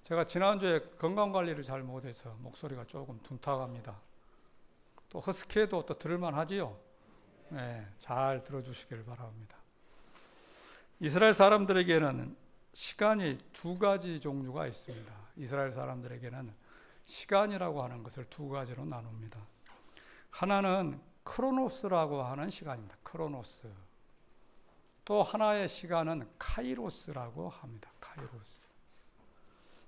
제가 지난주에 건강관리를 잘 못해서 목소리가 조금 둔탁합니다. 또 허스키해도 또 들을만 하지요? 네, 잘 들어주시길 바랍니다. 이스라엘 사람들에게는 시간이 두 가지 종류가 있습니다. 이스라엘 사람들에게는 시간이라고 하는 것을 두 가지로 나눕니다. 하나는 크로노스라고 하는 시간입니다. 크로노스. 또 하나의 시간은 카이로스라고 합니다. 카이로스.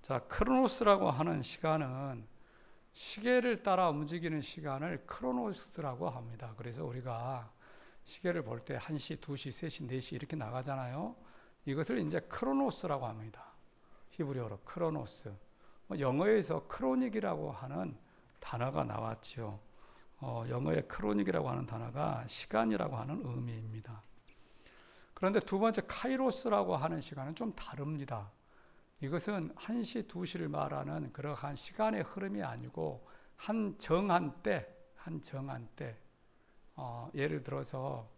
자, 크로노스라고 하는 시간은 시계를 따라 움직이는 시간을 크로노스라고 합니다. 그래서 우리가 시계를 볼 때 1시, 2시, 3시, 4시 이렇게 나가잖아요. 이것을 이제 크로노스라고 합니다. 히브리어로 크로노스. 영어에서 크로닉이라고 하는 단어가 나왔죠. 영어의 크로닉이라고 하는 단어가 시간이라고 하는 의미입니다. 그런데 두 번째 카이로스라고 하는 시간은 좀 다릅니다. 이것은 1시, 2시를 말하는 그러한 시간의 흐름이 아니고 한 정한 때, 예를 들어서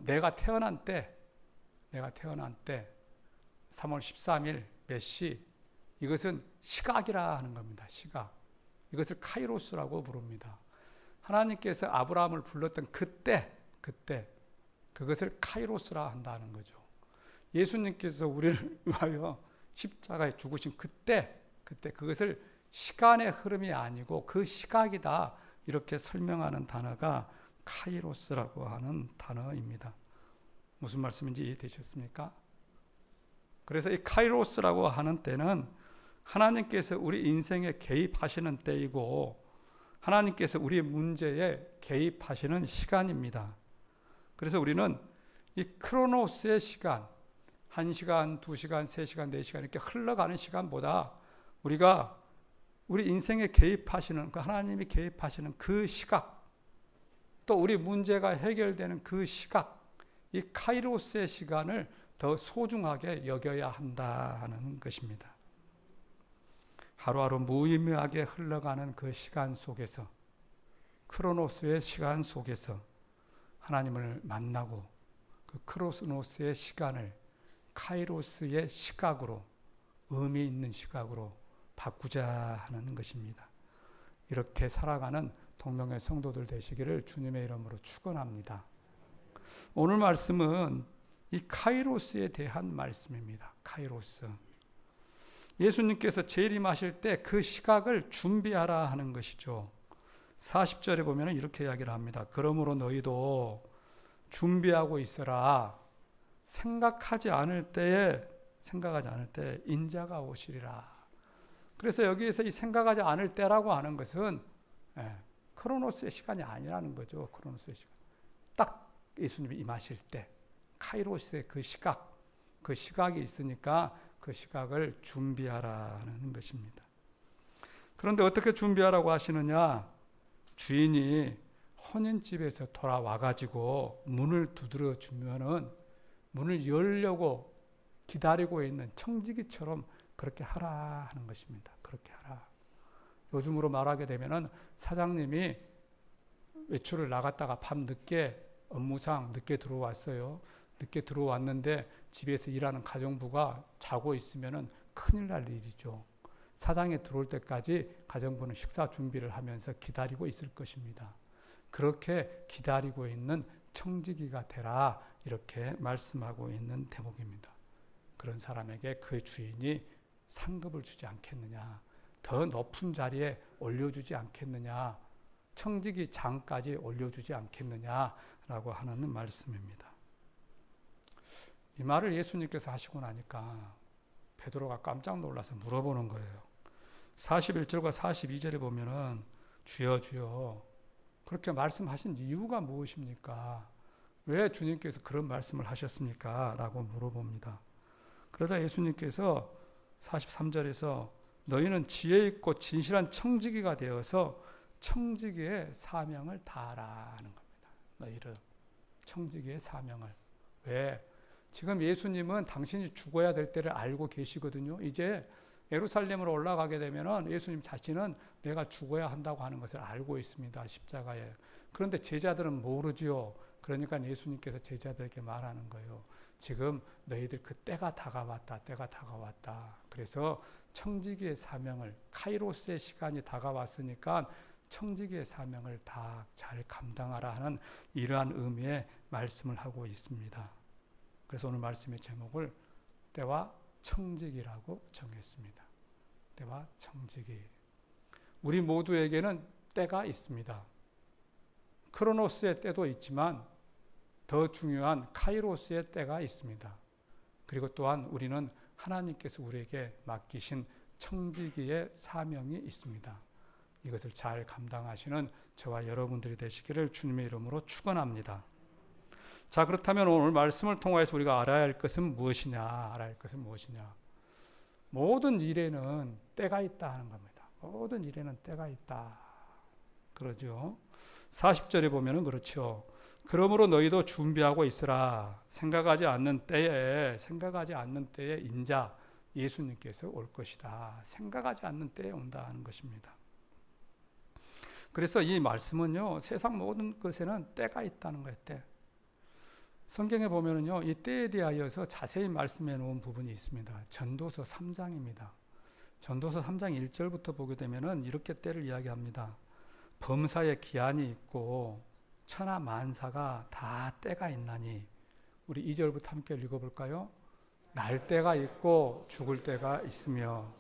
내가 태어난 때 3월 13일 몇 시, 이것은 시각이라 하는 겁니다. 시각. 이것을 카이로스라고 부릅니다. 하나님께서 아브라함을 불렀던 그때 그것을 카이로스라 한다는 거죠. 예수님께서 우리를 위하여 십자가에 죽으신 그때 그것을 시간의 흐름이 아니고 그 시각이다, 이렇게 설명하는 단어가 카이로스라고 하는 단어입니다. 무슨 말씀인지 이해되셨습니까? 그래서 이 카이로스라고 하는 때는 하나님께서 우리 인생에 개입하시는 때이고 하나님께서 우리 문제에 개입하시는 시간입니다. 그래서 우리는 이 크로노스의 시간, 1시간, 2시간, 3시간, 4시간 이렇게 흘러가는 시간보다 우리가 우리 인생에 개입하시는, 하나님이 개입하시는 그 시각, 또 우리 문제가 해결되는 그 시각, 이 카이로스의 시간을 더 소중하게 여겨야 한다는 것입니다. 하루하루 무의미하게 흘러가는 그 시간 속에서, 크로노스의 시간 속에서 하나님을 만나고 그 크로노스의 시간을 카이로스의 시각으로, 의미 있는 시각으로 바꾸자 하는 것입니다. 이렇게 살아가는 동명의 성도들 되시기를 주님의 이름으로 축원합니다. 오늘 말씀은 이 카이로스에 대한 말씀입니다. 카이로스. 예수님께서 재림하실 때 그 시각을 준비하라 하는 것이죠. 40절에 보면 이렇게 이야기를 합니다. 그러므로 너희도 준비하고 있어라. 생각하지 않을 때에 인자가 오시리라. 그래서 여기에서 이 생각하지 않을 때라고 하는 것은 크로노스의 시간이 아니라는 거죠. 크로노스의 시간. 딱 예수님이 임하실 때 카이로스의 그 시각이 있으니까 그 시각을 준비하라는 것입니다. 그런데 어떻게 준비하라고 하시느냐? 주인이 혼인집에서 돌아와가지고 문을 두드려 주면은 문을 열려고 기다리고 있는 청지기처럼 그렇게 하라 하는 것입니다. 그렇게 하라. 요즘으로 말하게 되면은 사장님이 외출을 나갔다가 밤 늦게 업무상 늦게 들어왔어요. 늦게 들어왔는데 집에서 일하는 가정부가 자고 있으면은 큰일 날 일이죠. 사장이 들어올 때까지 가정부는 식사 준비를 하면서 기다리고 있을 것입니다. 그렇게 기다리고 있는 청지기가 되라, 이렇게 말씀하고 있는 대목입니다. 그런 사람에게 그 주인이 상급을 주지 않겠느냐, 더 높은 자리에 올려주지 않겠느냐, 청지기 장까지 올려주지 않겠느냐라고 하는 말씀입니다. 이 말을 예수님께서 하시고 나니까 베드로가 깜짝 놀라서 물어보는 거예요. 41절과 42절에 보면은 주여 주여 그렇게 말씀하신 이유가 무엇입니까? 왜 주님께서 그런 말씀을 하셨습니까? 라고 물어봅니다. 그러자 예수님께서 43절에서 너희는 지혜 있고 진실한 청지기가 되어서 청지기의 사명을 다하라는 겁니다. 너희는 청지기의 사명을. 왜? 지금 예수님은 당신이 죽어야 될 때를 알고 계시거든요. 이제 예루살렘으로 올라가게 되면은 예수님 자신은 내가 죽어야 한다고 하는 것을 알고 있습니다. 십자가에. 그런데 제자들은 모르지요. 그러니까 예수님께서 제자들에게 말하는 거예요. 지금 너희들 그 때가 다가왔다. 때가 다가왔다. 그래서 청지기의 사명을, 카이로스의 시간이 다가왔으니까 청지기의 사명을 다 잘 감당하라 하는 이러한 의미의 말씀을 하고 있습니다. 그래서 오늘 말씀의 제목을 때와 청지기라고 정했습니다. 때와 청지기. 우리 모두에게는 때가 있습니다. 크로노스의 때도 있지만 더 중요한 카이로스의 때가 있습니다. 그리고 또한 우리는 하나님께서 우리에게 맡기신 청지기의 사명이 있습니다. 이것을 잘 감당하시는 저와 여러분들이 되시기를 주님의 이름으로 축원합니다. 자, 그렇다면 오늘 말씀을 통해서 우리가 알아야 할 것은 무엇이냐? 알아야 할 것은 무엇이냐? 모든 일에는 때가 있다 하는 겁니다. 모든 일에는 때가 있다. 그러죠. 40절에 보면은 그렇죠. 그러므로 너희도 준비하고 있으라. 생각하지 않는 때에 인자 예수님께서 올 것이다. 생각하지 않는 때에 온다 하는 것입니다. 그래서 이 말씀은요, 세상 모든 것에는 때가 있다는 거예요. 때. 성경에 보면은요, 이 때에 대하여서 자세히 말씀해 놓은 부분이 있습니다. 전도서 3장입니다. 전도서 3장 1절부터 보게 되면은 이렇게 때를 이야기합니다. 범사에 기한이 있고 천하 만사가 다 때가 있나니. 우리 2절부터 함께 읽어볼까요? 날 때가 있고 죽을 때가 있으며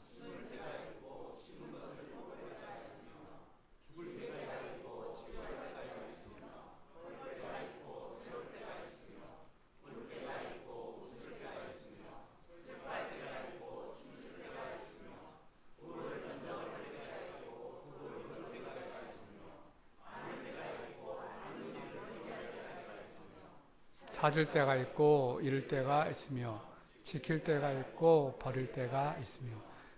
찾을 때가 있고 잃을 때가 있으며 지킬 때가 있고 버릴 때가 있으며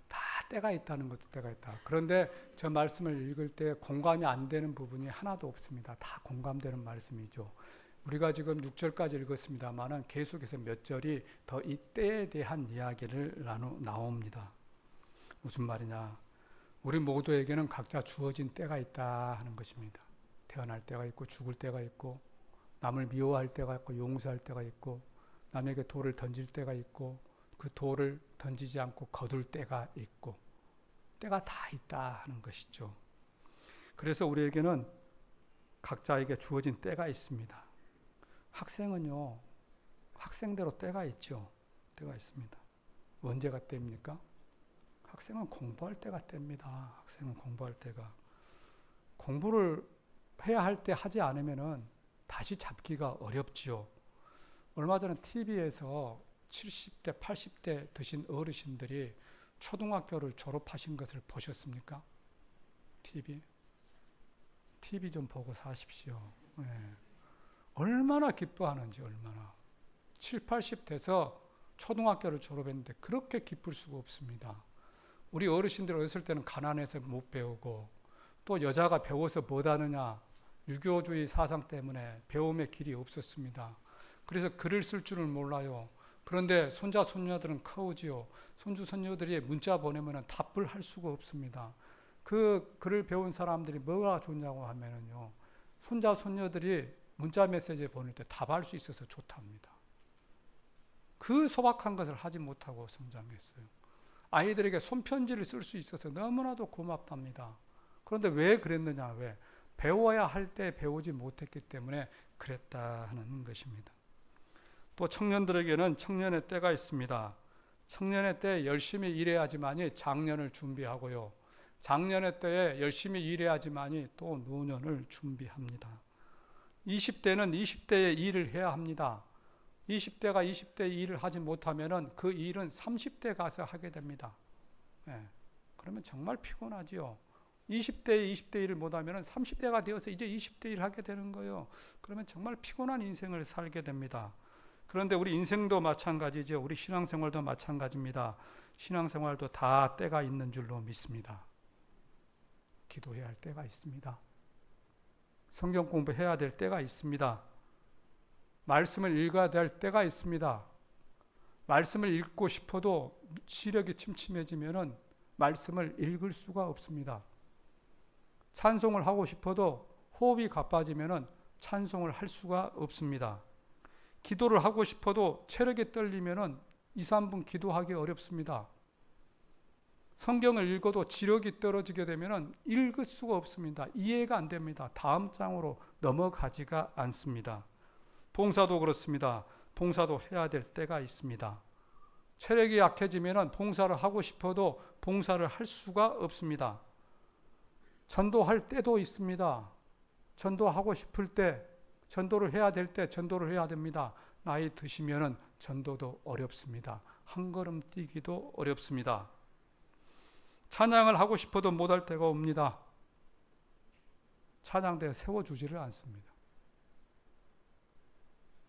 다 때가 있다는 것도 때가 있다. 그런데 저 말씀을 읽을 때 공감이 안 되는 부분이 하나도 없습니다. 다 공감되는 말씀이죠. 우리가 지금 6절까지 읽었습니다만은 계속해서 몇 절이 더 이 때에 대한 이야기를 나옵니다. 무슨 말이냐? 우리 모두에게는 각자 주어진 때가 있다 하는 것입니다. 태어날 때가 있고 죽을 때가 있고 남을 미워할 때가 있고 용서할 때가 있고 남에게 돌을 던질 때가 있고 그 돌을 던지지 않고 거둘 때가 있고 때가 다 있다 하는 것이죠. 그래서 우리에게는 각자에게 주어진 때가 있습니다. 학생은요, 학생대로 때가 있죠. 때가 있습니다. 언제가 때입니까? 학생은 공부할 때가 때입니다. 학생은 공부할 때가. 공부를 해야 할 때 하지 않으면은 다시 잡기가 어렵지요. 얼마 전에 TV에서 70대, 80대 드신 어르신들이 초등학교를 졸업하신 것을 보셨습니까? TV 좀 보고 사십시오. 네. 얼마나 기뻐하는지 얼마나. 7, 80 돼서 초등학교를 졸업했는데 그렇게 기쁠 수가 없습니다. 우리 어르신들 어렸을 때는 가난해서 못 배우고 또 여자가 배워서 뭐하느냐 유교주의 사상 때문에 배움의 길이 없었습니다. 그래서 글을 쓸 줄을 몰라요. 그런데 손자 손녀들은 커오지요. 손주 손녀들이 문자 보내면 답을 할 수가 없습니다. 그 글을 배운 사람들이 뭐가 좋냐고 하면은요, 손자 손녀들이 문자 메시지 보낼 때 답할 수 있어서 좋답니다. 그 소박한 것을 하지 못하고 성장했어요. 아이들에게 손편지를 쓸 수 있어서 너무나도 고맙답니다. 그런데 왜 그랬느냐? 왜? 배워야 할 때 배우지 못했기 때문에 그랬다 하는 것입니다. 또 청년들에게는 청년의 때가 있습니다. 청년의 때에 열심히 일해야지만이 장년을 준비하고요. 장년의 때에 열심히 일해야지만이 또 노년을 준비합니다. 20대는 20대의 일을 해야 합니다. 20대가 20대 일을 하지 못하면 그 일은 30대 가서 하게 됩니다. 네. 그러면 정말 피곤하지요. 20대에 20대 일을 못하면 30대가 되어서 이제 20대 일을 하게 되는 거예요. 그러면 정말 피곤한 인생을 살게 됩니다. 그런데 우리 인생도 마찬가지죠. 우리 신앙생활도 마찬가지입니다. 신앙생활도 다 때가 있는 줄로 믿습니다. 기도해야 할 때가 있습니다. 성경 공부해야 될 때가 있습니다. 말씀을 읽어야 될 때가 있습니다. 말씀을 읽고 싶어도 시력이 침침해지면 말씀을 읽을 수가 없습니다. 찬송을 하고 싶어도 호흡이 가빠지면은 찬송을 할 수가 없습니다. 기도를 하고 싶어도 체력이 떨리면은 2, 3분 기도하기 어렵습니다. 성경을 읽어도 지력이 떨어지게 되면은 읽을 수가 없습니다. 이해가 안 됩니다. 다음 장으로 넘어가지가 않습니다. 봉사도 그렇습니다. 봉사도 해야 될 때가 있습니다. 체력이 약해지면은 봉사를 하고 싶어도 봉사를 할 수가 없습니다. 전도할 때도 있습니다. 전도하고 싶을 때, 전도를 해야 될 때 전도를 해야 됩니다. 나이 드시면은 전도도 어렵습니다. 한 걸음 뛰기도 어렵습니다. 찬양을 하고 싶어도 못할 때가 옵니다. 찬양대에 세워주지를 않습니다.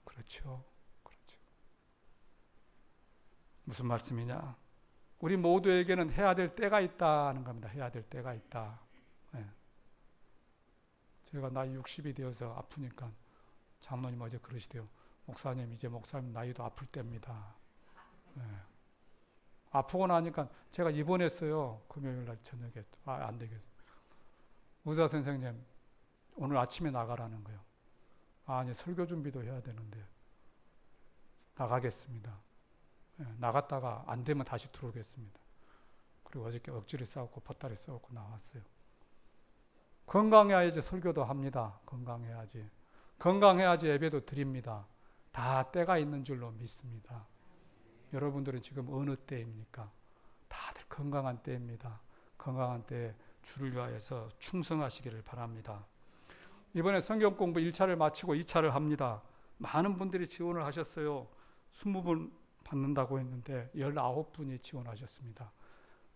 그렇죠. 무슨 말씀이냐? 우리 모두에게는 해야 될 때가 있다는 겁니다. 해야 될 때가 있다. 네. 제가 나이 60이 되어서 아프니까 장로님 어제 그러시대요. 목사님, 이제 목사님 나이도 아플 때입니다. 네. 아프고 나니까 제가 입원했어요. 금요일 날 저녁에. 안 되겠어. 의사 선생님, 오늘 아침에 나가라는 거예요. 아니, 설교 준비도 해야 되는데 나가겠습니다. 네, 나갔다가 안 되면 다시 들어오겠습니다. 그리고 어저께 억지를 싸웠고 보따리 싸웠고 나왔어요. 건강해야지 설교도 합니다. 건강해야지. 건강해야지 예배도 드립니다. 다 때가 있는 줄로 믿습니다. 여러분들은 지금 어느 때입니까? 다들 건강한 때입니다. 건강한 때에 주를 위하여서 충성하시기를 바랍니다. 이번에 성경 공부 1차를 마치고 2차를 합니다. 많은 분들이 지원을 하셨어요. 20분 받는다고 했는데 19분이 지원하셨습니다.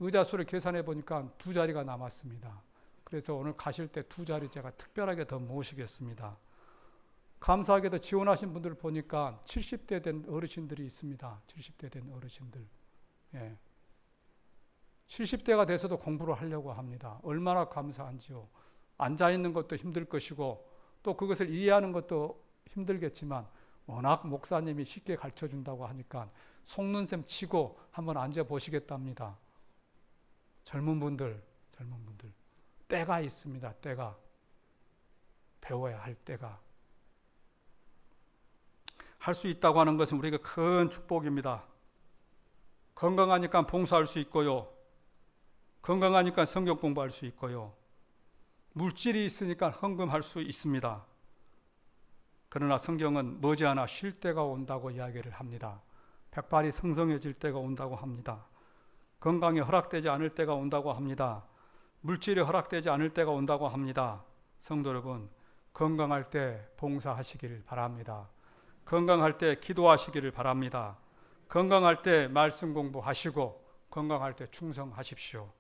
의자 수를 계산해 보니까 2자리가 남았습니다. 그래서 오늘 가실 때 2자리 제가 특별하게 더 모시겠습니다. 감사하게도 지원하신 분들을 보니까 70대 된 어르신들이 있습니다. 70대 된 어르신들. 예. 70대가 돼서도 공부를 하려고 합니다. 얼마나 감사한지요. 앉아있는 것도 힘들 것이고 또 그것을 이해하는 것도 힘들겠지만 워낙 목사님이 쉽게 가르쳐준다고 하니까 속는 셈 치고 한번 앉아보시겠답니다. 젊은 분들. 때가 있습니다. 때가. 배워야 할 때가. 할 수 있다고 하는 것은 우리에게 큰 축복입니다. 건강하니까 봉사할 수 있고요. 건강하니까 성경 공부할 수 있고요. 물질이 있으니까 헌금할 수 있습니다. 그러나 성경은 머지않아 쉴 때가 온다고 이야기를 합니다. 백발이 성성해질 때가 온다고 합니다. 건강이 허락되지 않을 때가 온다고 합니다. 물질이 허락되지 않을 때가 온다고 합니다. 성도 여러분, 건강할 때 봉사하시길 바랍니다. 건강할 때 기도하시기를 바랍니다. 건강할 때 말씀 공부하시고 건강할 때 충성하십시오.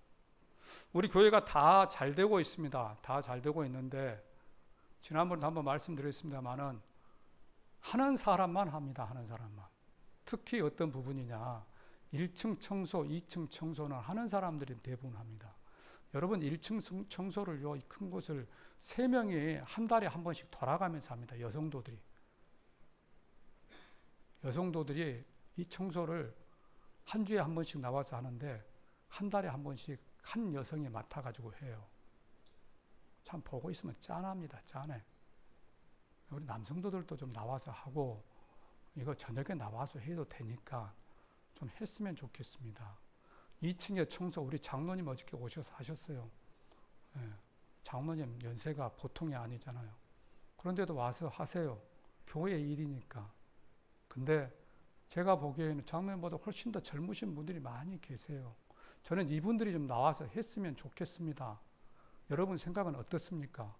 우리 교회가 다 잘 되고 있습니다. 다 잘 되고 있는데 지난번에 한번 말씀드렸습니다마는 하는 사람만 합니다. 하는 사람만. 특히 어떤 부분이냐. 1층 청소, 2층 청소는 하는 사람들이 대부분 합니다. 여러분 1층 청소를요, 이 큰 곳을 3명이 한 달에 한 번씩 돌아가면서 합니다. 여성도들이 이 청소를 한 주에 한 번씩 나와서 하는데 한 달에 한 번씩 한 여성이 맡아가지고 해요. 참 보고 있으면 짠합니다. 짠해. 우리 남성도들도 좀 나와서 하고 이거 저녁에 나와서 해도 되니까 좀 했으면 좋겠습니다. 2층에 청소 우리 장로님 어저께 오셔서 하셨어요. 예, 장로님 연세가 보통이 아니잖아요. 그런데도 와서 하세요. 교회 일이니까. 근데 제가 보기에는 장로님보다 훨씬 더 젊으신 분들이 많이 계세요. 저는 이분들이 좀 나와서 했으면 좋겠습니다. 여러분 생각은 어떻습니까?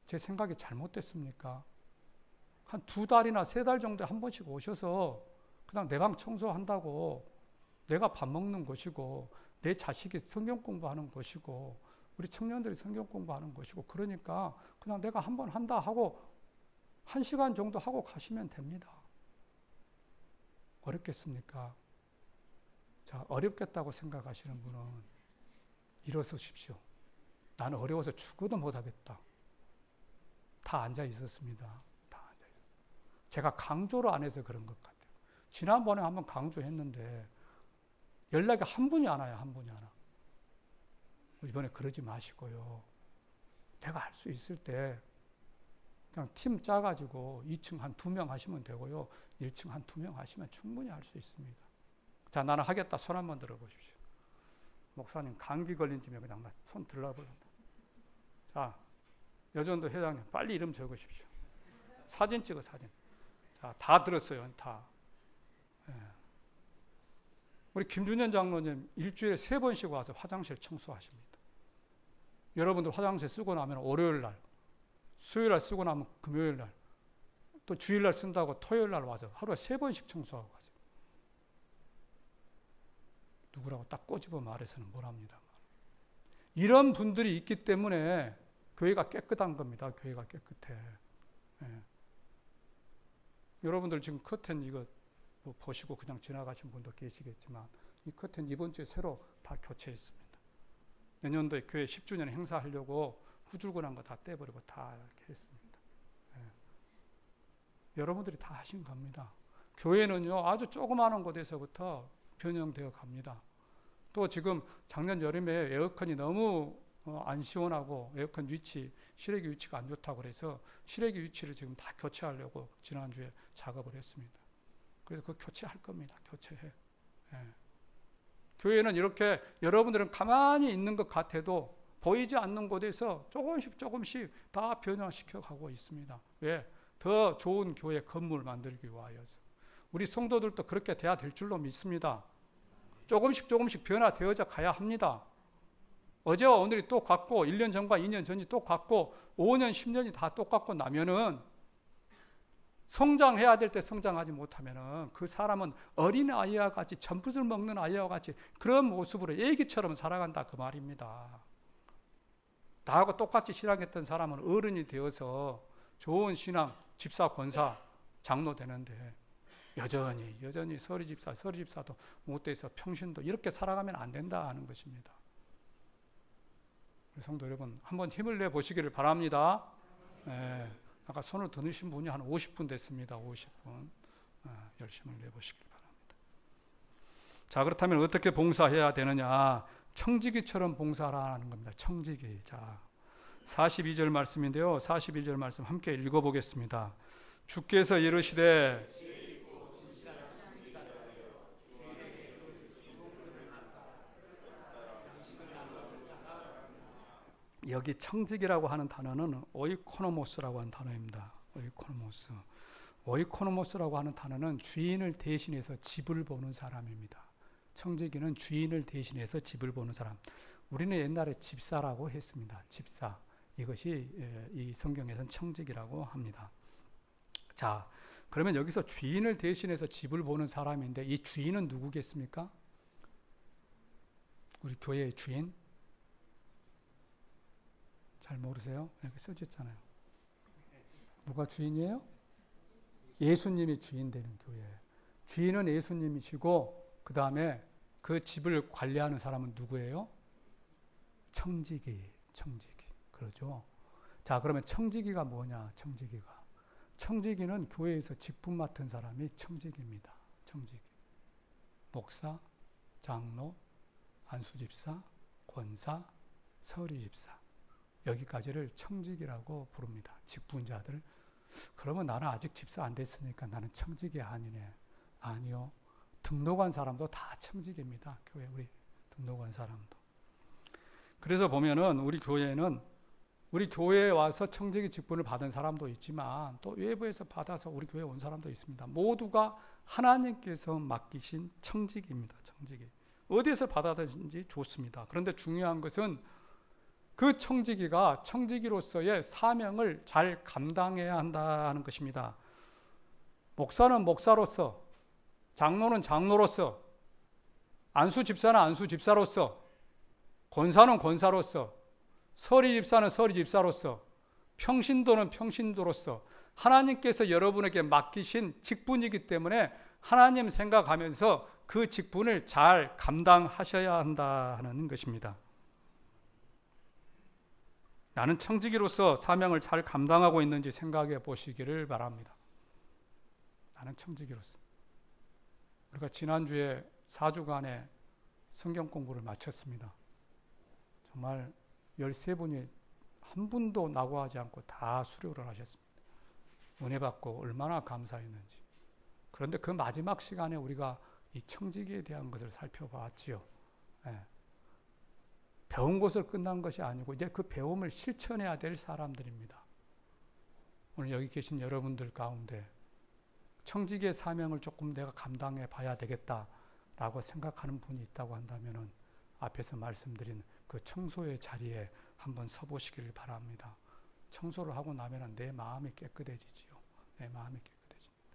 제 생각이 잘못됐습니까? 한 2달이나 3달 정도에 한 번씩 오셔서 그냥 내 방 청소한다고 내가 밥 먹는 것이고 내 자식이 성경 공부하는 것이고 우리 청년들이 성경 공부하는 것이고 그러니까 그냥 내가 한 번 한다 하고 1시간 정도 하고 가시면 됩니다. 어렵겠습니까? 자, 어렵겠다고 생각하시는 분은 일어서십시오. 나는 어려워서 죽어도 못하겠다. 다 앉아 있었습니다. 다 앉아 있었어요. 제가 강조를 안 해서 그런 것 같아요. 지난번에 한번 강조했는데 연락이 한 분이 안 와요. 한 분이 안 와. 이번에 그러지 마시고요. 내가 할 수 있을 때 그냥 팀 짜가지고 2층 한 2명 하시면 되고요. 1층 한 2명 하시면 충분히 할 수 있습니다. 자, 나는 하겠다. 손 한번 들어보십시오. 목사님 감기 걸린 쯤에 그냥 나 손 들러버린다. 자, 여전도 회장님 빨리 이름 적으십시오. 사진 찍어 사진. 자, 다 들었어요. 다. 예. 우리 김준현 장로님 일주일에 3번씩 와서 화장실 청소하십니다. 여러분들 화장실 쓰고 나면 월요일 날, 수요일 날 쓰고 나면 금요일 날, 또 주일 날 쓴다고 토요일 날 와서 하루에 3번씩 청소하고 가세요. 누구라고 딱 꼬집어 말해서는 뭘 합니다. 이런 분들이 있기 때문에 교회가 깨끗한 겁니다. 교회가 깨끗해. 예. 여러분들 지금 커튼 이거 뭐 보시고 그냥 지나가신 분도 계시겠지만 이 커튼 이번 주에 새로 다 교체했습니다. 내년도에 교회 10주년 행사하려고 후줄근한 거 다 떼버리고 다 이렇게 했습니다. 예. 여러분들이 다 하신 겁니다. 교회는요 아주 조그마한 곳에서부터 변형되어 갑니다. 또 지금 작년 여름에 에어컨이 너무 안 시원하고 에어컨 위치, 실외기 위치가 안 좋다고 그래서 실외기 위치를 지금 다 교체하려고 지난주에 작업을 했습니다. 그래서 그거 교체할 겁니다. 교체해. 예. 교회는 이렇게 여러분들은 가만히 있는 것 같아도 보이지 않는 곳에서 조금씩 다 변화시켜 가고 있습니다. 왜? 더 좋은 교회 건물 만들기 위하여서. 우리 성도들도 그렇게 돼야 될 줄로 믿습니다. 조금씩 변화되어져 가야 합니다. 어제와 오늘이 똑같고 1년 전과 2년 전이 똑같고 5년, 10년이 다 똑같고 나면은 성장해야 될 때 성장하지 못하면은 그 사람은 어린 아이와 같이 전부들 먹는 아이와 같이 그런 모습으로 애기처럼 살아간다 그 말입니다. 나하고 똑같이 신앙했던 사람은 어른이 되어서 좋은 신앙, 집사, 권사, 장로 되는데 여전히 서리집사도 못돼서 평신도 이렇게 살아가면 안 된다 하는 것입니다. 성도 여러분 한번 힘을 내 보시기를 바랍니다. 예, 아까 손을 드신 분이 한 50분 됐습니다. 50분 열심을 내보시길 바랍니다. 자, 그렇다면 어떻게 봉사해야 되느냐? 청지기처럼 봉사하라는 겁니다. 청지기. 자, 42절 말씀인데요. 42절 말씀 함께 읽어보겠습니다. 주께서 이르시되 여기 청지기라고 하는 단어는 오이코노모스라고 하는 단어입니다. 오이코노모스라고 하는 단어는 주인을 대신해서 집을 보는 사람입니다. 청지기는 주인을 대신해서 집을 보는 사람. 우리는 옛날에 집사라고 했습니다. 집사. 이것이 이 성경에서는 청지기라고 합니다. 자, 그러면 여기서 주인을 대신해서 집을 보는 사람인데 이 주인은 누구겠습니까? 우리 교회의 주인? 잘 모르세요? 여기 써졌잖아요. 누가 주인이에요? 예수님이 주인 되는 교회. 주인은 예수님이시고 그 다음에 그 집을 관리하는 사람은 누구예요? 청지기. 그러죠. 자, 그러면 청지기가 뭐냐? 청지기는 교회에서 직분 맡은 사람이 청지기입니다. 청지기. 목사, 장로, 안수집사, 권사, 서리집사. 여기까지를 청지기라고 부릅니다. 직분자들. 그러면 나는 아직 집사 안 됐으니까 나는 청지기 아니네. 아니요. 등록한 사람도 다 청지기입니다. 교회 우리 등록한 사람도. 그래서 보면은 우리 교회에 와서 청지기 직분을 받은 사람도 있지만 또 외부에서 받아서 우리 교회에 온 사람도 있습니다. 모두가 하나님께서 맡기신 청지기입니다. 청지기. 어디에서 받아든지 좋습니다. 그런데 중요한 것은 그 청지기가 청지기로서의 사명을 잘 감당해야 한다는 것입니다. 목사는 목사로서, 장로는 장로로서, 안수집사는 안수집사로서, 권사는 권사로서, 서리집사는 서리집사로서, 평신도는 평신도로서 하나님께서 여러분에게 맡기신 직분이기 때문에 하나님 생각하면서 그 직분을 잘 감당하셔야 한다는 것입니다. 나는 청지기로서 사명을 잘 감당하고 있는지 생각해 보시기를 바랍니다. 나는 청지기로서. 우리가 지난주에 4주간의 성경 공부를 마쳤습니다. 정말 13분이 한 분도 낙오하지 않고 다 수료를 하셨습니다. 은혜 받고 얼마나 감사했는지. 그런데 그 마지막 시간에 우리가 이 청지기에 대한 것을 살펴봤지요. 예. 배운 것을 끝난 것이 아니고 이제 그 배움을 실천해야 될 사람들입니다. 오늘 여기 계신 여러분들 가운데 청지기의 사명을 조금 내가 감당해 봐야 되겠다라고 생각하는 분이 있다고 한다면은 앞에서 말씀드린 그 청소의 자리에 한번 서보시기를 바랍니다. 청소를 하고 나면은 내 마음이 깨끗해지지요. 내 마음이 깨끗해집니다.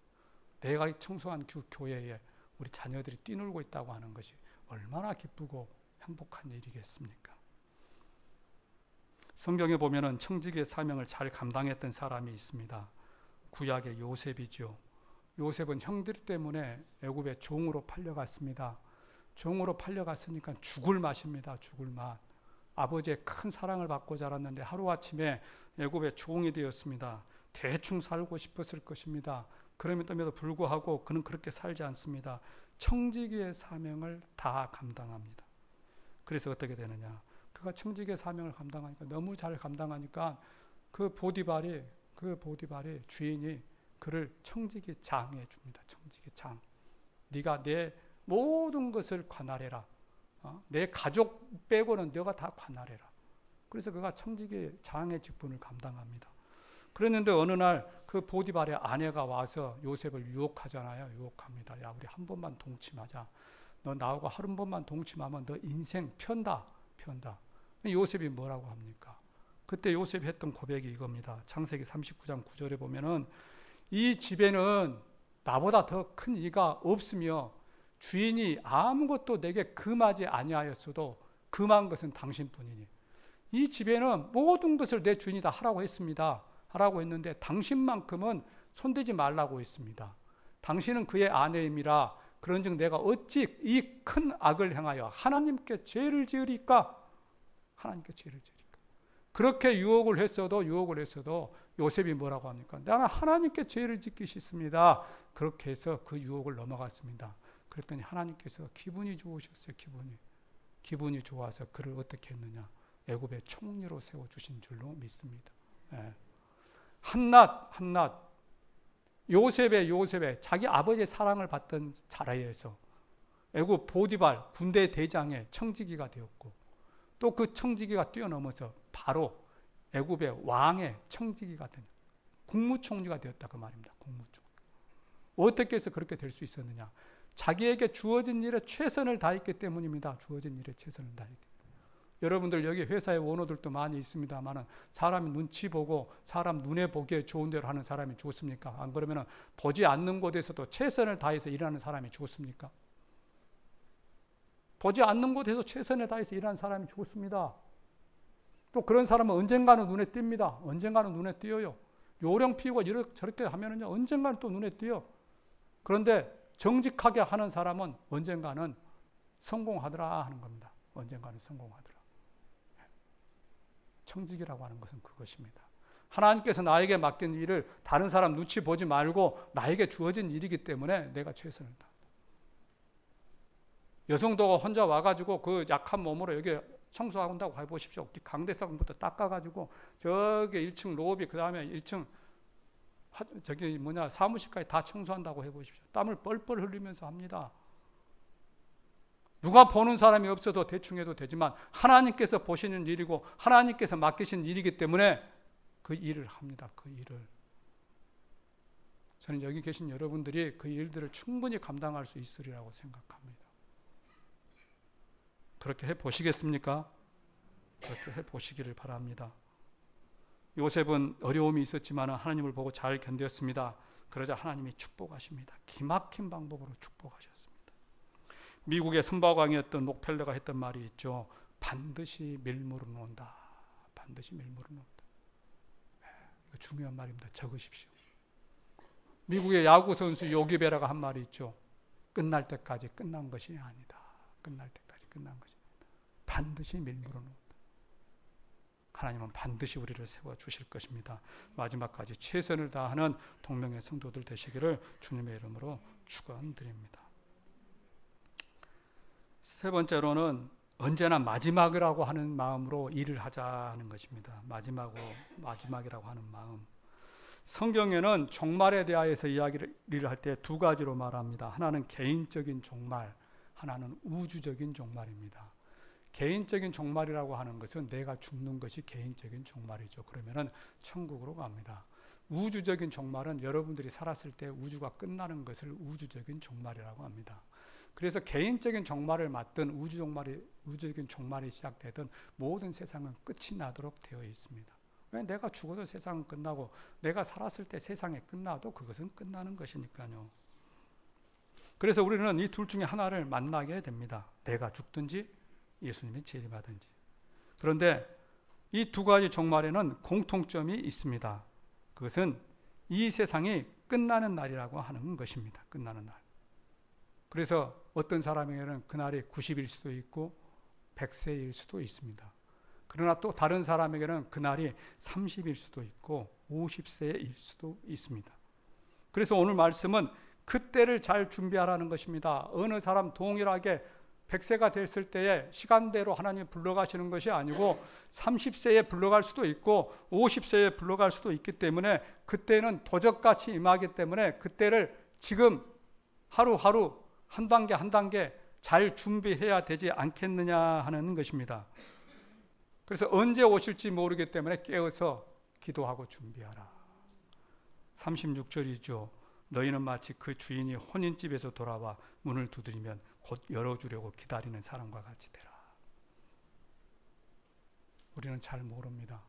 내가 청소한 교회에 우리 자녀들이 뛰놀고 있다고 하는 것이 얼마나 기쁘고 행복한 일이겠습니까? 성경에 보면은 청지기의 사명을 잘 감당했던 사람이 있습니다. 구약의 요셉이죠. 요셉은 형들 때문에 애굽의 종으로 팔려갔습니다. 종으로 팔려갔으니까 죽을 맛입니다. 죽을 맛. 아버지의 큰 사랑을 받고 자랐는데 하루아침에 애굽의 종이 되었습니다. 대충 살고 싶었을 것입니다. 그럼에도 불구하고 그는 그렇게 살지 않습니다. 청지기의 사명을 다 감당합니다. 그래서 어떻게 되느냐? 그가 청지기의 사명을 감당하니까 너무 잘 감당하니까 그 보디발이 주인이 그를 청지기 장해 줍니다. 청지기 장. 네가 내 모든 것을 관할해라. 내 가족 빼고는 너가 다 관할해라. 그래서 그가 청지기 장의 직분을 감당합니다. 그랬는데 어느 날 그 보디발의 아내가 와서 요셉을 유혹하잖아요. 유혹합니다. 야, 우리 한 번만 동침하자. 너 나하고 한 번만 동침하면 너 인생 편다. 요셉이 뭐라고 합니까? 그때 요셉이 했던 고백이 이겁니다. 창세기 39장 9절에 보면은 이 집에는 나보다 더 큰 이가 없으며 주인이 아무것도 내게 금하지 아니하였어도 금한 것은 당신뿐이니 이 집에는 모든 것을 내 주인이 다 하라고 했습니다. 하라고 했는데 당신만큼은 손대지 말라고 했습니다. 당신은 그의 아내임이라 그런즉 내가 어찌 이 큰 악을 행하여 하나님께 죄를 지으리까? 하나님께 죄를 지으리까? 그렇게 유혹을 했어도 요셉이 뭐라고 합니까? 나는 하나님께 죄를 짓기 싫습니다. 그렇게 해서 그 유혹을 넘어갔습니다. 그랬더니 하나님께서 기분이 좋으셨어요. 기분이 좋아서 그를 어떻게 했느냐? 애굽의 총리로 세워주신 줄로 믿습니다. 예. 한낱 요셉의 자기 아버지의 사랑을 받던 자리에서 애굽 보디발 군대 대장의 청지기가 되었고 또 그 청지기가 뛰어넘어서 바로 애굽의 왕의 청지기가 된 국무총리가 되었다 그 말입니다. 국무총리. 어떻게 해서 그렇게 될 수 있었느냐? 자기에게 주어진 일에 최선을 다했기 때문입니다. 주어진 일에 최선을 다했기. 여러분들 여기 회사에 원호들도 많이 있습니다만 사람이 눈치 보고 사람 눈에 보기에 좋은 대로 하는 사람이 좋습니까? 안 그러면 보지 않는 곳에서도 최선을 다해서 일하는 사람이 좋습니까? 보지 않는 곳에서 최선을 다해서 일하는 사람이 좋습니다. 또 그런 사람은 언젠가는 눈에 띕니다. 언젠가는 눈에 띄어요. 요령 피우고 저렇게 하면은요, 언젠가는 또 눈에 띄어. 그런데 정직하게 하는 사람은 언젠가는 성공하더라 하는 겁니다. 언젠가는 성공하더라. 청지기라고 하는 것은 그것입니다. 하나님께서 나에게 맡긴 일을 다른 사람 눈치 보지 말고 나에게 주어진 일이기 때문에 내가 최선을 다한다. 여성도가 혼자 와가지고 그 약한 몸으로 여기 청소한다고 해보십시오. 강대상부터 닦아가지고 저기 1층 로비 그 다음에 1층 사무실까지 다 청소한다고 해보십시오. 땀을 뻘뻘 흘리면서 합니다. 누가 보는 사람이 없어도 대충 해도 되지만 하나님께서 보시는 일이고 하나님께서 맡기신 일이기 때문에 그 일을 합니다. 그 일을. 저는 여기 계신 여러분들이 그 일들을 충분히 감당할 수 있으리라고 생각합니다. 그렇게 해보시겠습니까? 그렇게 해보시기를 바랍니다. 요셉은 어려움이 있었지만 하나님을 보고 잘 견뎠습니다. 그러자 하나님이 축복하십니다. 기막힌 방법으로 축복하셨습니다. 미국의 선박왕이었던 록펠러가 했던 말이 있죠. 반드시 밀물은 온다. 반드시 밀물은 온다. 이거 중요한 말입니다. 적으십시오. 미국의 야구 선수 요기베라가 한 말이 있죠. 끝날 때까지 끝난 것이 아니다. 끝날 때까지 끝난 것이 아니다. 반드시 밀물은 온다. 하나님은 반드시 우리를 세워주실 것입니다. 마지막까지 최선을 다하는 동명의 성도들 되시기를 주님의 이름으로 축원드립니다. 세 번째로는 언제나 마지막이라고 하는 마음으로 일을 하자는 것입니다. 마지막이라고 하는 마음. 성경에는 종말에 대하여서 이야기를 할 때 두 가지로 말합니다. 하나는 개인적인 종말, 하나는 우주적인 종말입니다. 개인적인 종말이라고 하는 것은 내가 죽는 것이 개인적인 종말이죠. 그러면은 천국으로 갑니다. 우주적인 종말은 여러분들이 살았을 때 우주가 끝나는 것을 우주적인 종말이라고 합니다. 그래서 개인적인 종말을 맞든 우주적인 종말이 시작되든 모든 세상은 끝이 나도록 되어 있습니다. 왜? 내가 죽어도 세상은 끝나고 내가 살았을 때 세상이 끝나도 그것은 끝나는 것이니까요. 그래서 우리는 이 둘 중에 하나를 만나게 됩니다. 내가 죽든지 예수님이 재림하든지. 그런데 이 두 가지 종말에는 공통점이 있습니다. 그것은 이 세상이 끝나는 날이라고 하는 것입니다. 끝나는 날. 그래서 어떤 사람에게는 그날이 90일 수도 있고 100세일 수도 있습니다. 그러나 또 다른 사람에게는 그날이 30일 수도 있고 50세일 수도 있습니다. 그래서 오늘 말씀은 그때를 잘 준비하라는 것입니다. 어느 사람 동일하게 100세가 됐을 때에 시간대로 하나님 불러가시는 것이 아니고 30세에 불러갈 수도 있고 50세에 불러갈 수도 있기 때문에 그때는 도적같이 임하기 때문에 그때를 지금 하루하루 한 단계 한 단계 잘 준비해야 되지 않겠느냐 하는 것입니다. 그래서 언제 오실지 모르기 때문에 깨어서 기도하고 준비하라. 36절이죠. 너희는 마치 그 주인이 혼인집에서 돌아와 문을 두드리면 곧 열어주려고 기다리는 사람과 같이 되라. 우리는 잘 모릅니다.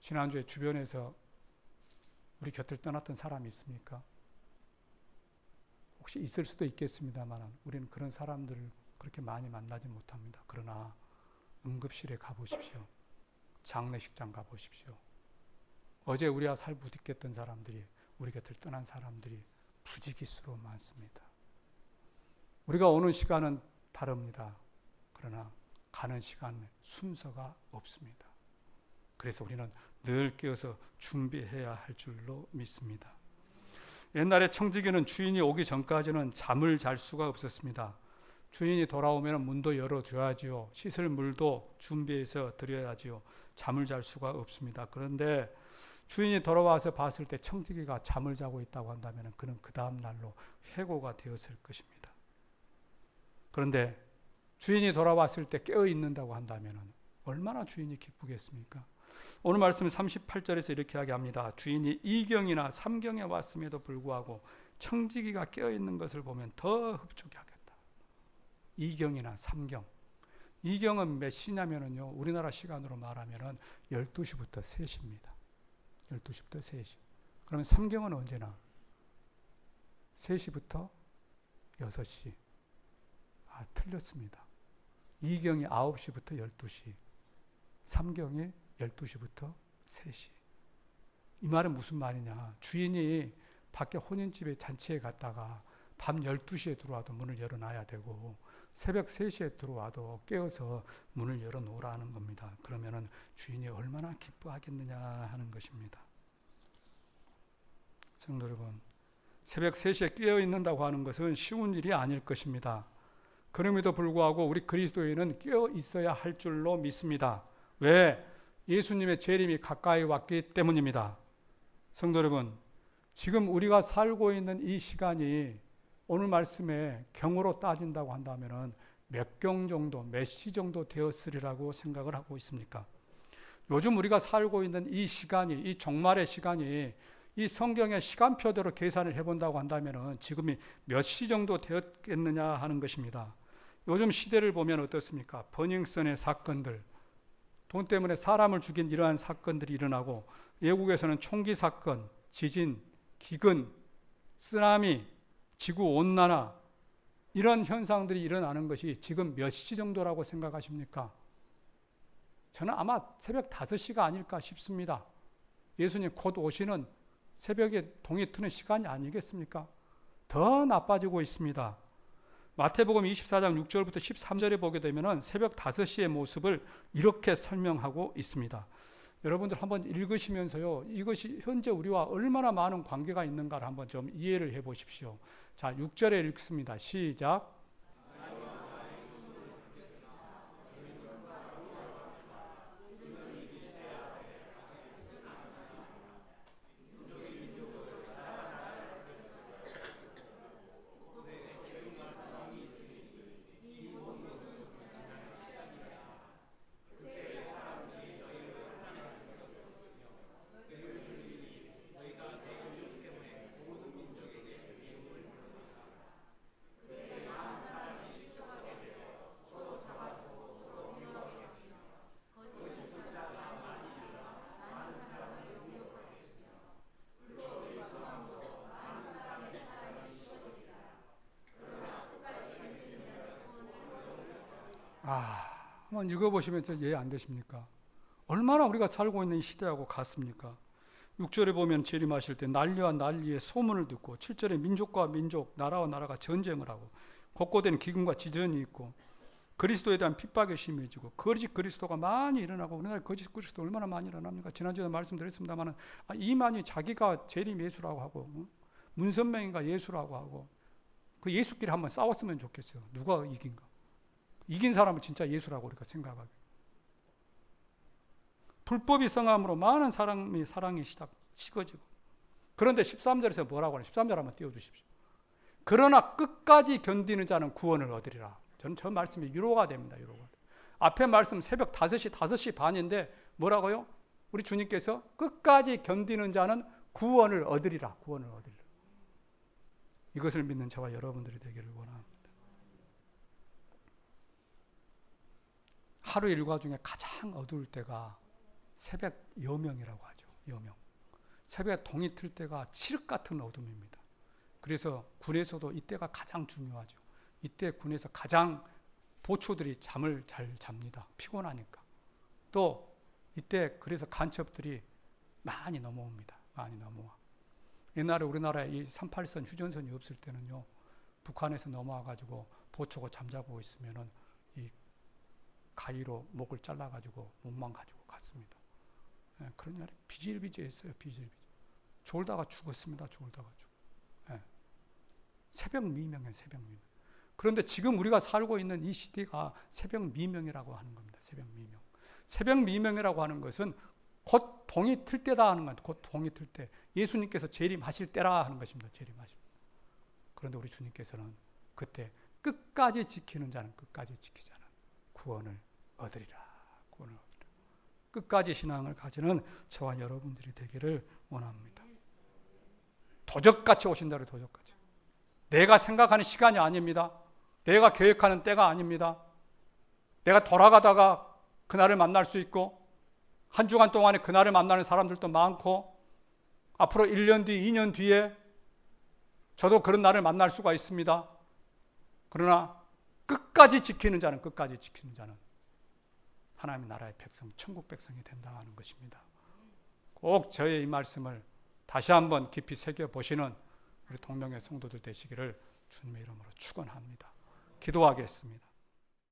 지난주에 주변에서 우리 곁을 떠났던 사람이 있습니까? 혹시 있을 수도 있겠습니다만 우리는 그런 사람들을 그렇게 많이 만나지 못합니다. 그러나 응급실에 가보십시오. 장례식장 가보십시오. 어제 우리와 살부딪혔던 사람들이, 우리 곁을 떠난 사람들이 부지기수로 많습니다. 우리가 오는 시간은 다릅니다. 그러나 가는 시간에 순서가 없습니다. 그래서 우리는 늘 깨어서 준비해야 할 줄로 믿습니다. 옛날에 청지기는 주인이 오기 전까지는 잠을 잘 수가 없었습니다. 주인이 돌아오면 문도 열어줘야지요. 씻을 물도 준비해서 드려야지요. 잠을 잘 수가 없습니다. 그런데 주인이 돌아와서 봤을 때 청지기가 잠을 자고 있다고 한다면 그는 그 다음 날로 해고가 되었을 것입니다. 그런데 주인이 돌아왔을 때 깨어 있는다고 한다면 얼마나 주인이 기쁘겠습니까? 오늘 말씀 38절에서 이렇게 이야기합니다. 주인이 2경이나 3경에 왔음에도 불구하고 청지기가 깨어 있는 것을 보면 더 흡족하겠다. 2경이나 3경. 2경은 몇 시냐면요. 우리나라 시간으로 말하면 12시부터 3시입니다. 12시부터 3시. 그러면 3경은 언제나? 3시부터 6시. 틀렸습니다. 2경이 9시부터 12시. 3경이 12시부터 3시. 이 말은 무슨 말이냐? 주인이 밖에 혼인집에 잔치에 갔다가 밤 12시에 들어와도 문을 열어놔야 되고 새벽 3시에 들어와도 깨어서 문을 열어놓으라는 겁니다. 그러면은 주인이 얼마나 기뻐하겠느냐 하는 것입니다. 성도 여러분, 새벽 3시에 깨어 있는다고 하는 것은 쉬운 일이 아닐 것입니다. 그럼에도 불구하고 우리 그리스도인은 깨어 있어야 할 줄로 믿습니다. 왜? 예수님의 재림이 가까이 왔기 때문입니다. 성도 여러분, 지금 우리가 살고 있는 이 시간이 오늘 말씀에 경으로 따진다고 한다면 몇 경 정도, 몇 시 정도 되었으리라고 생각을 하고 있습니까? 요즘 우리가 살고 있는 이 시간이, 이 종말의 시간이 이 성경의 시간표대로 계산을 해본다고 한다면 지금이 몇 시 정도 되었겠느냐 하는 것입니다. 요즘 시대를 보면 어떻습니까? 버닝썬의 사건들, 돈 때문에 사람을 죽인 이러한 사건들이 일어나고 외국에서는 총기 사건, 지진, 기근, 쓰나미, 지구온난화 이런 현상들이 일어나는 것이 지금 몇 시 정도라고 생각하십니까? 저는 아마 새벽 5시가 아닐까 싶습니다. 예수님 곧 오시는 새벽에 동이 트는 시간이 아니겠습니까? 더 나빠지고 있습니다. 마태복음 24장 6절부터 13절에 보게 되면 새벽 5시의 모습을 이렇게 설명하고 있습니다. 여러분들 한번 읽으시면서요, 이것이 현재 우리와 얼마나 많은 관계가 있는가를 한번 좀 이해를 해 보십시오. 자, 6절에 읽습니다. 시작. 한번 읽어보시면서 이해 안 되십니까? 얼마나 우리가 살고 있는 이 시대하고 같습니까? 6절에 보면 재림하실 때 난리와 난리의 소문을 듣고, 7절에 민족과 민족, 나라와 나라가 전쟁을 하고, 곳곳에는 기근과 지전이 있고, 그리스도에 대한 핍박이 심해지고, 거짓 그리스도가 많이 일어나고, 우리나라에 거짓 그리스도 얼마나 많이 일어납니까? 지난주에 말씀드렸습니다만, 이만희 자기가 재림 예수라고 하고, 문선명이가 예수라고 하고, 그 예수끼리 한번 싸웠으면 좋겠어요. 누가 이긴가? 이긴 사람은 진짜 예수라고 우리가 생각하게. 불법이 성함으로 많은 사람이 사랑이 식어지고. 그런데 13절에서 뭐라고 하냐? 13절 한번 띄워주십시오. 그러나 끝까지 견디는 자는 구원을 얻으리라. 저는 저 말씀이 위로가 됩니다. 위로가. 앞에 말씀 새벽 5시 반인데 뭐라고요? 우리 주님께서 끝까지 견디는 자는 구원을 얻으리라. 구원을 얻으리라. 이것을 믿는 저와 여러분들이 되기를 원합니다. 하루 일과 중에 가장 어두울 때가 새벽 여명이라고 하죠. 여명. 새벽에 동이 틀 때가 칠흑 같은 어둠입니다. 그래서 군에서도 이때가 가장 중요하죠. 이때 군에서 가장 보초들이 잠을 잘 잡니다. 피곤하니까. 또 이때 그래서 간첩들이 많이 넘어옵니다. 많이 넘어와. 옛날에 우리나라에 이 38선 휴전선이 없을 때는요, 북한에서 넘어와가지고 보초고 잠자고 있으면은 이 가위로 목을 잘라가지고 목만 가지고 갔습니다. 그런 날이 비질비질했어요. 비질비질. 졸다가 죽었습니다. 졸다가 죽. 새벽 미명이에요. 새벽 미명. 그런데 지금 우리가 살고 있는 이 시대가 새벽 미명이라고 하는 겁니다. 새벽 미명. 새벽 미명이라고 하는 것은 곧 동이 틀 때다 하는 겁니다. 곧 동이 틀 때. 예수님께서 재림하실 때라 하는 것입니다. 재림하실 때. 그런데 우리 주님께서는 그때 끝까지 지키는 자는, 끝까지 지키자는 구원을 얻으리라. 구원을 얻으리라. 끝까지 신앙을 가지는 저와 여러분들이 되기를 원합니다. 도적같이 오신다를 도적같이. 내가 생각하는 시간이 아닙니다. 내가 계획하는 때가 아닙니다. 내가 돌아가다가 그날을 만날 수 있고, 한 주간 동안에 그날을 만나는 사람들도 많고, 앞으로 1년 뒤, 2년 뒤에 저도 그런 날을 만날 수가 있습니다. 그러나 끝까지 지키는 자는, 끝까지 지키는 자는 하나님의 나라의 백성, 천국 백성이 된다는 것입니다. 꼭 저의 이 말씀을 다시 한번 깊이 새겨보시는 우리 동명의 성도들 되시기를 주님의 이름으로 축원합니다. 기도하겠습니다.